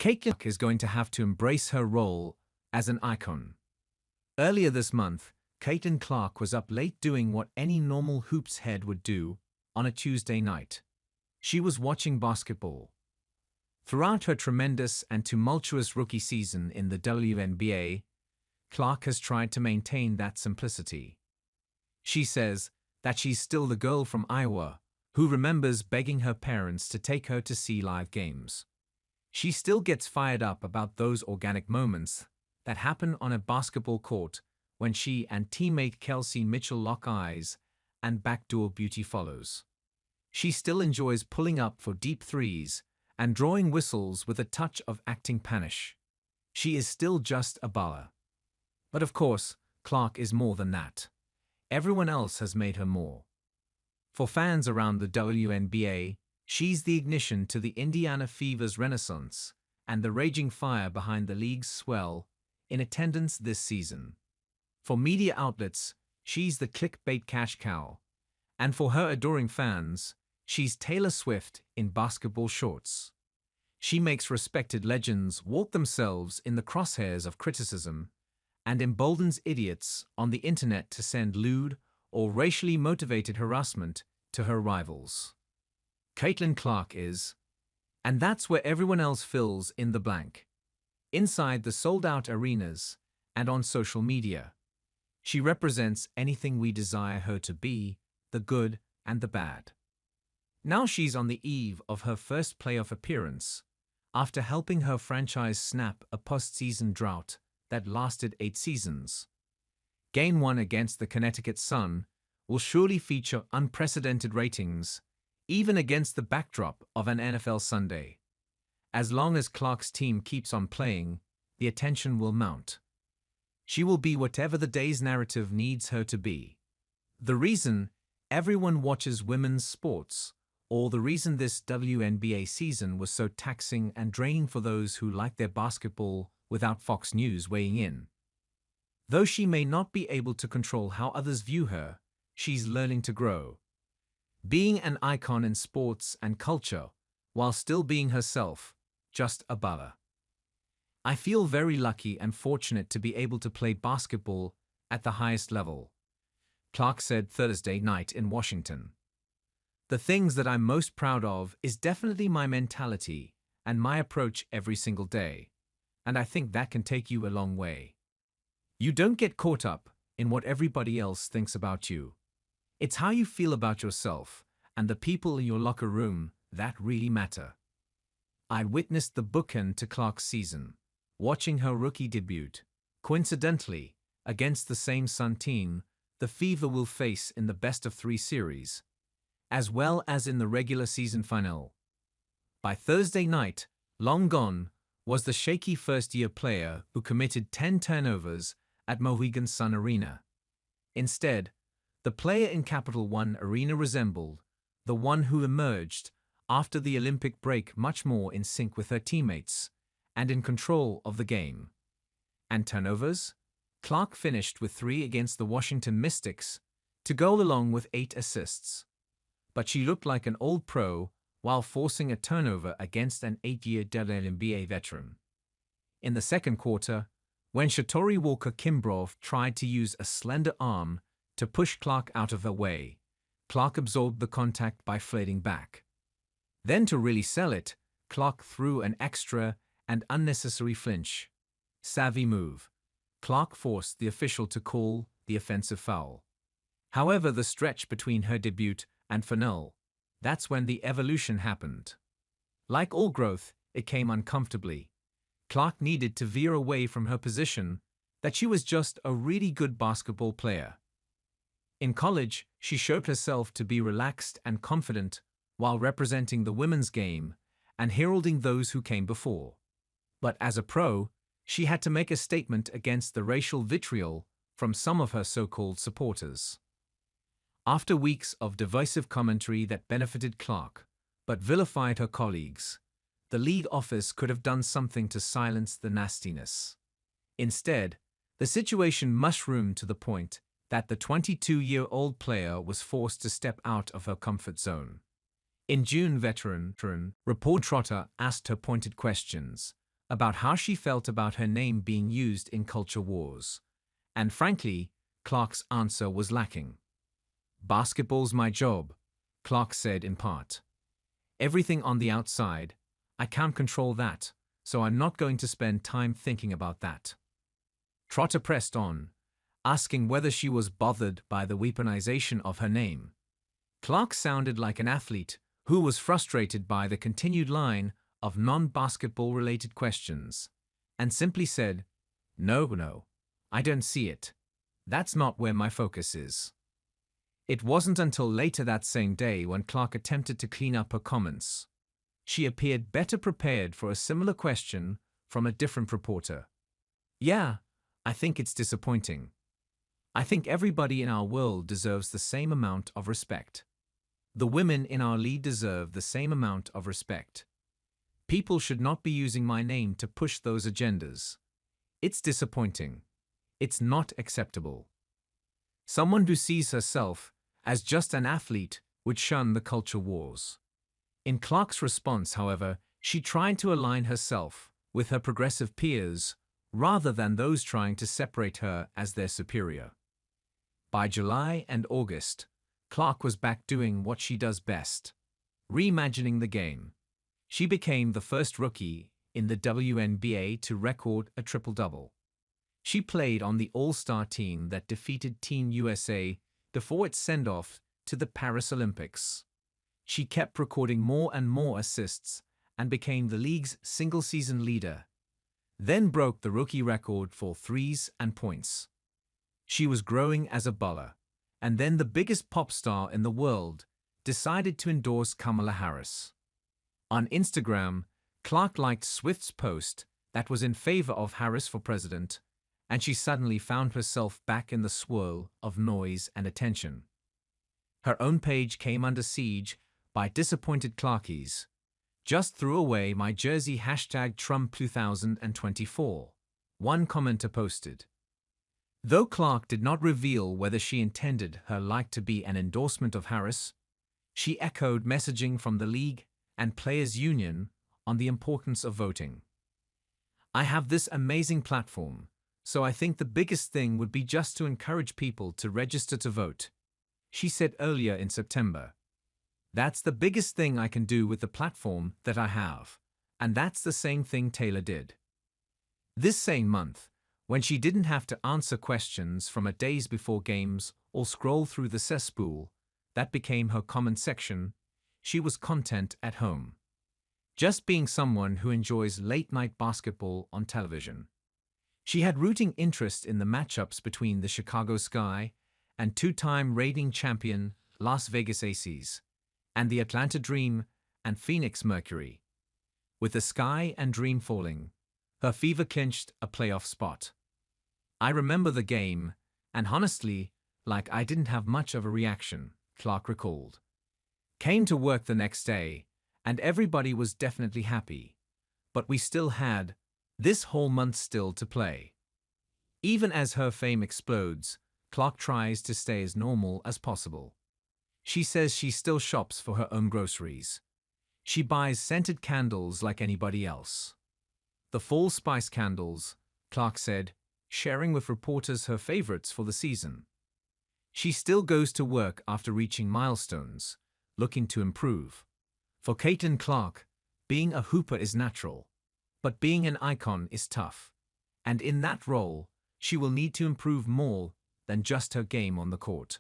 Caitlin is going to have to embrace her role as an icon. Earlier this month, Clark was up late doing what any normal hoops head would do on a Tuesday night. She was watching basketball. Throughout her tremendous and tumultuous rookie season in the WNBA, Clark has tried to maintain that simplicity. She says that she's still the girl from Iowa who remembers begging her parents to take her to see live games. She still gets fired up about those organic moments that happen on a basketball court when she and teammate Kelsey Mitchell lock eyes and backdoor beauty follows. She still enjoys pulling up for deep threes and drawing whistles with a touch of acting panache. She is still just a baller. But of course, Clark is more than that. Everyone else has made her more. For fans around the WNBA, she's the ignition to the Indiana Fever's renaissance and the raging fire behind the league's swell in attendance this season. For media outlets, she's the clickbait cash cow. And for her adoring fans, she's Taylor Swift in basketball shorts. She makes respected legends walk themselves in the crosshairs of criticism and emboldens idiots on the internet to send lewd or racially motivated harassment to her rivals. Caitlin Clark is, and that's where everyone else fills in the blank. Inside the sold-out arenas and on social media, she represents anything we desire her to be, the good and the bad. Now she's on the eve of her first playoff appearance, after helping her franchise snap a postseason drought that lasted 8 seasons. Game 1 against the Connecticut Sun will surely feature unprecedented ratings, even against the backdrop of an NFL Sunday. As long as Clark's team keeps on playing, the attention will mount. She will be whatever the day's narrative needs her to be. The reason everyone watches women's sports, or the reason this WNBA season was so taxing and draining for those who like their basketball without Fox News weighing in. Though she may not be able to control how others view her, she's learning to grow. Being an icon in sports and culture, while still being herself, just a baller. I feel very lucky and fortunate to be able to play basketball at the highest level, Clark said Thursday night in Washington. The things that I'm most proud of is definitely my mentality and my approach every single day, and I think that can take you a long way. You don't get caught up in what everybody else thinks about you. It's how you feel about yourself and the people in your locker room that really matter. I witnessed the bookend to Clark's season, watching her rookie debut, coincidentally, against the same Sun team the Fever will face in the best-of-3 series, as well as in the regular season final. By Thursday night, long gone was the shaky first-year player who committed 10 turnovers at Mohegan Sun Arena. Instead, the player in Capital One Arena resembled the one who emerged after the Olympic break, much more in sync with her teammates and in control of the game. And turnovers? Clark finished with 3 against the Washington Mystics to go along with 8 assists. But she looked like an old pro while forcing a turnover against an 8-year WNBA veteran. In the second quarter, when Shatori Walker-Kimbrough tried to use a slender arm to push Clark out of her way, Clark absorbed the contact by flailing back. Then to really sell it, Clark threw an extra and unnecessary flinch. Savvy move. Clark forced the official to call the offensive foul. However, the stretch between her debut and finale, that's when the evolution happened. Like all growth, it came uncomfortably. Clark needed to veer away from her position that she was just a really good basketball player. In college, she showed herself to be relaxed and confident while representing the women's game and heralding those who came before. But as a pro, she had to make a statement against the racial vitriol from some of her so-called supporters. After weeks of divisive commentary that benefited Clark, but vilified her colleagues, the league office could have done something to silence the nastiness. Instead, the situation mushroomed to the point that the 22-year-old player was forced to step out of her comfort zone. In June, veteran reporter Trotter asked her pointed questions, about how she felt about her name being used in culture wars. And frankly, Clark's answer was lacking. "Basketball's my job," Clark said in part. "Everything on the outside, I can't control that, so I'm not going to spend time thinking about that." Trotter pressed on, asking whether she was bothered by the weaponization of her name. Clark sounded like an athlete who was frustrated by the continued line of non-basketball related questions, and simply said, No, I don't see it. That's not where my focus is." It wasn't until later that same day when Clark attempted to clean up her comments. She appeared better prepared for a similar question from a different reporter. "Yeah, I think it's disappointing. I think everybody in our world deserves the same amount of respect. The women in our league deserve the same amount of respect. People should not be using my name to push those agendas. It's disappointing. It's not acceptable." Someone who sees herself as just an athlete would shun the culture wars. In Clark's response, however, she tried to align herself with her progressive peers rather than those trying to separate her as their superior. By July and August, Clark was back doing what she does best, reimagining the game. She became the first rookie in the WNBA to record a triple-double. She played on the All-Star team that defeated Team USA before its send-off to the Paris Olympics. She kept recording more and more assists and became the league's single-season leader, then broke the rookie record for threes and points. She was growing as a bowler, and then the biggest pop star in the world decided to endorse Kamala Harris. On Instagram, Clark liked Swift's post that was in favor of Harris for president, and she suddenly found herself back in the swirl of noise and attention. Her own page came under siege by disappointed Clarkies. "Just threw away my jersey #Trump 2024, one commenter posted. Though Clark did not reveal whether she intended her like to be an endorsement of Harris, she echoed messaging from the league and players' union on the importance of voting. "I have this amazing platform, so I think the biggest thing would be just to encourage people to register to vote," she said earlier in September. "That's the biggest thing I can do with the platform that I have, and that's the same thing Taylor did." This same month, when she didn't have to answer questions from a days before games or scroll through the cesspool that became her comment section, she was content at home, just being someone who enjoys late-night basketball on television. She had rooting interest in the matchups between the Chicago Sky and two-time reigning champion Las Vegas Aces, and the Atlanta Dream and Phoenix Mercury. With the Sky and Dream falling, her Fever clinched a playoff spot. "I remember the game, and honestly, like I didn't have much of a reaction," Clark recalled. "Came to work the next day, and everybody was definitely happy. But we still had this whole month still to play." Even as her fame explodes, Clark tries to stay as normal as possible. She says she still shops for her own groceries. She buys scented candles like anybody else. The fall spice candles, Clark said, sharing with reporters her favorites for the season. She still goes to work after reaching milestones, looking to improve. For Clark, being a hooper is natural, but being an icon is tough. And in that role, she will need to improve more than just her game on the court.